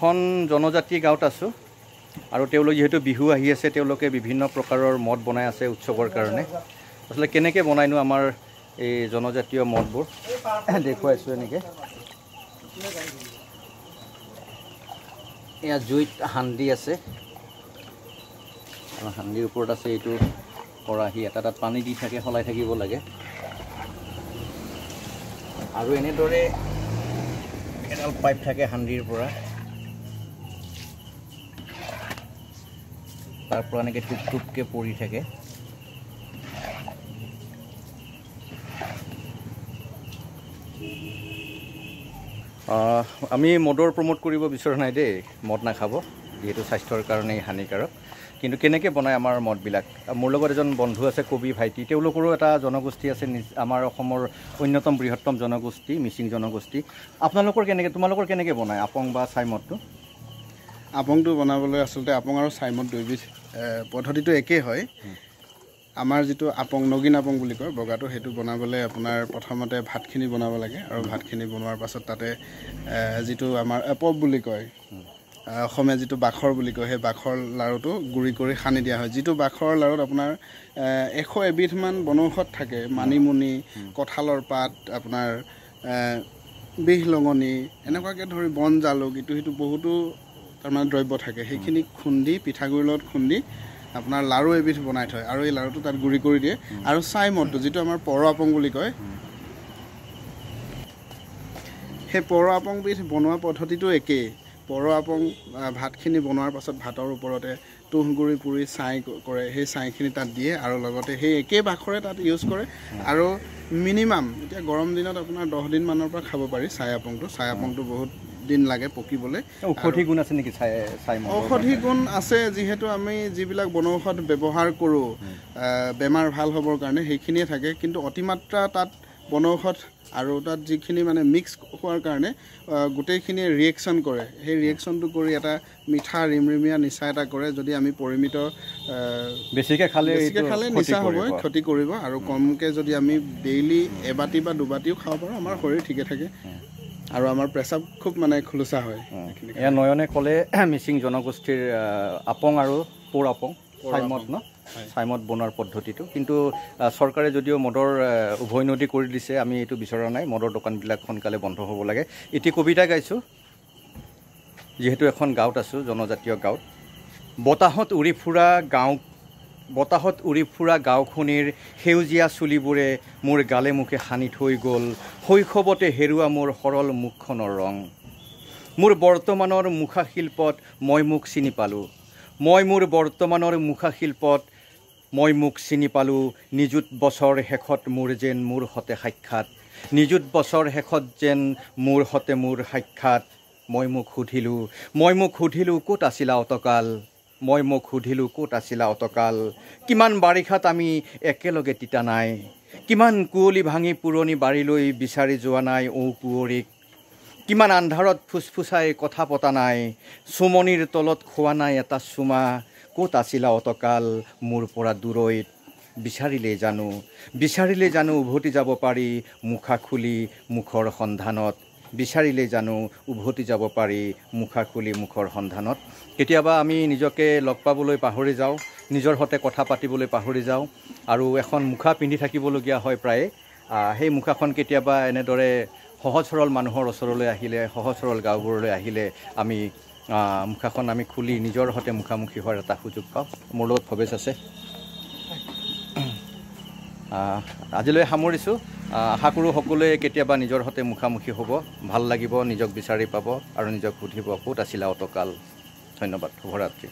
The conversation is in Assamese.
এখন জনজাতি গাঁৱত আছোঁ আৰু তেওঁলোক যেহেতু বিহু আহি আছে তেওঁলোকে বিভিন্ন প্ৰকাৰৰ মদ বনাই আছে উৎসৱৰ কাৰণে আসলে কেনেকৈ বনাইনো আমাৰ এই জনজাতীয় মদবোৰ দেখুৱাইছোঁ এনেকৈ এয়া জুইত হান্দি আছে আৰু হান্দিৰ ওপৰত আছে এইটো কৰাহি এটা তাত পানী দি থাকে হলাই থাকিব লাগে আৰু এনেদৰে এডাল পাইপ থাকে হান্দিৰ পৰা তাৰ পৰা এনেকৈ টুপ টুপকৈ পৰি থাকে আমি মদৰ প্ৰমোট কৰিব বিচৰা নাই দেই মদ নাখাব যেহেতু স্বাস্থ্যৰ কাৰণে হানিকাৰক কিন্তু কেনেকৈ বনায় আমাৰ মদবিলাক মোৰ লগত এজন বন্ধু আছে কবি ভাইটি তেওঁলোকৰো এটা জনগোষ্ঠী আছে আমাৰ অসমৰ অন্যতম বৃহত্তম জনগোষ্ঠী মিচিং জনগোষ্ঠী তোমালোকৰ কেনেকৈ বনায় আপং বা ছাই মদটো আপংটো বনাবলৈ আচলতে আপং আৰু ছাই মদ দুইবিধ পদ্ধতিটো একেই হয় আমাৰ যিটো আপং নগিন আপং বুলি কয় বগাটো সেইটো বনাবলৈ আপোনাৰ প্ৰথমতে ভাতখিনি বনাব লাগে আৰু ভাতখিনি বনোৱাৰ পাছত তাতে যিটো আমাৰ এপপ বুলি কয় অসমীয়া যিটো বাখৰ বুলি কয় সেই বাখৰ লাৰুটো গুড়ি কৰি সানি দিয়া হয় যিটো বাখৰ লাৰুত আপোনাৰ 100 এবিধমান বনৌষধ থাকে মানিমুনি কঁঠালৰ পাত আপোনাৰ বিহ লঙনি এনেকুৱাকৈ ধৰি বন জালুক ইটো সিটো বহুতো তাৰমানে দ্ৰব্য থাকে সেইখিনি খুন্দি পিঠাগুড়িৰ লগত খুন্দি আপোনাৰ লাৰু এবিধ বনাই থয় আৰু এই লাৰুটো তাত গুড়ি কৰি দিয়ে আৰু ছাই মদটো যিটো আমাৰ পৰ আপং বুলি কয় সেই পৰ আপংবিধ বনোৱা পদ্ধতিটো একেই পৰ আপং ভাতখিনি বনোৱাৰ পাছত ভাতৰ ওপৰতে তুঁহগুড়ি পুৰি ছাই কৰে সেই ছাইখিনি তাত দিয়ে আৰু লগতে সেই একেই বাখৰে তাত ইউজ কৰে আৰু মিনিমাম এতিয়া গৰম দিনত আপোনাৰ 10 দিনমানৰ পৰা খাব পাৰি ছাই আপংটো বহুত দিন লাগে পকিবলৈ ঔষধি গুণ আছে নেকি ছাই মদ ঔষধি গুণ আছে যিহেতু আমি যিবিলাক বনৌষধ ব্যৱহাৰ কৰোঁ বেমাৰ ভাল হ'বৰ কাৰণে সেইখিনিয়ে থাকে কিন্তু অতিমাত্ৰা তাত বনৌষধ আৰু তাত যিখিনি মানে মিক্স হোৱাৰ কাৰণে গোটেইখিনি ৰিয়েকশ্যন কৰে সেই ৰিয়েকশ্যনটো কৰি এটা মিঠা ৰিমৰিমীয়া নিচা এটা কৰে যদি আমি পৰিমিত বেছিকৈ খালে নিচা হ'ব ক্ষতি কৰিব আৰু কমকৈ যদি আমি ডেইলি এবাটি বা দুবাটিও খাব পাৰোঁ আমাৰ শৰীৰ ঠিকে থাকে আৰু আমাৰ প্ৰেচাব খুব মানে খোলোচা হয় এয়া নয়নে ক'লে মিচিং জনগোষ্ঠীৰ আপং আৰু পৌৰ আপং ছাই মদ ছাই মদ বনোৱাৰ পদ্ধতিটো কিন্তু চৰকাৰে যদিও মদৰ উভৈনদী কৰি দিছে আমি এইটো বিচৰা নাই মদৰ দোকানবিলাক সোনকালে বন্ধ হ'ব লাগে এটি কবিতা গাইছোঁ যিহেতু এখন গাঁৱত আছোঁ জনজাতীয় গাঁৱত বতাহত উৰি ফুৰা গাঁওখনিৰ সেউজীয়া চুলিবোৰে মোৰ গালে মুখে সানি থৈ গ'ল শৈশৱতে হেৰুৱা মোৰ সৰল মুখখনৰ ৰং মোৰ বৰ্তমানৰ মুখাশিল্পত মই মুখ চিনি পালোঁ নিযুত বছৰ শেষত মোৰ সতে সাক্ষাৎ মই মুখ সুধিলোঁ ক'ত আছিলা অতকাল কিমান বাৰিষাত আমি একেলগে তিতা নাই কিমান কুঁৱলী ভাঙি পুৰণি বাৰীলৈ বিচাৰি যোৱা নাই কুঁৱৰীক কিমান আন্ধাৰত ফুচফুচাই কথা পতা নাই চুমনিৰ তলত খোৱা নাই এটা চুমা ক'ত আছিলা অতকাল মোৰ পৰা দূৰৈত বিচাৰিলে জানো উভতি যাব পাৰি মুখা খুলি মুখৰ সন্ধানত কেতিয়াবা আমি নিজকে লগ পাবলৈ পাহৰি যাওঁ নিজৰ সৈতে কথা পাতিবলৈ পাহৰি যাওঁ আৰু এখন মুখা পিন্ধি থাকিবলগীয়া হয় প্ৰায়ে সেই মুখাখন কেতিয়াবা এনেদৰে সহজ সৰল মানুহৰ ওচৰলৈ আহিলে সহজ সৰল গাঁওবোৰলৈ আহিলে আমি মুখাখন আমি খুলি নিজৰ সৈতে মুখামুখি হোৱাৰ এটা সুযোগ পাওঁ মোৰ লগত ভৱেশ আছে আজিলৈ সামৰিছোঁ আশা কৰোঁ সকলোৱে কেতিয়াবা নিজৰ সৈতে মুখামুখি হ'ব ভাল লাগিব নিজক বিচাৰি পাব আৰু নিজক সুধিব ক'ত আছিলা অতকাল ধন্যবাদ শুভৰাত্ৰি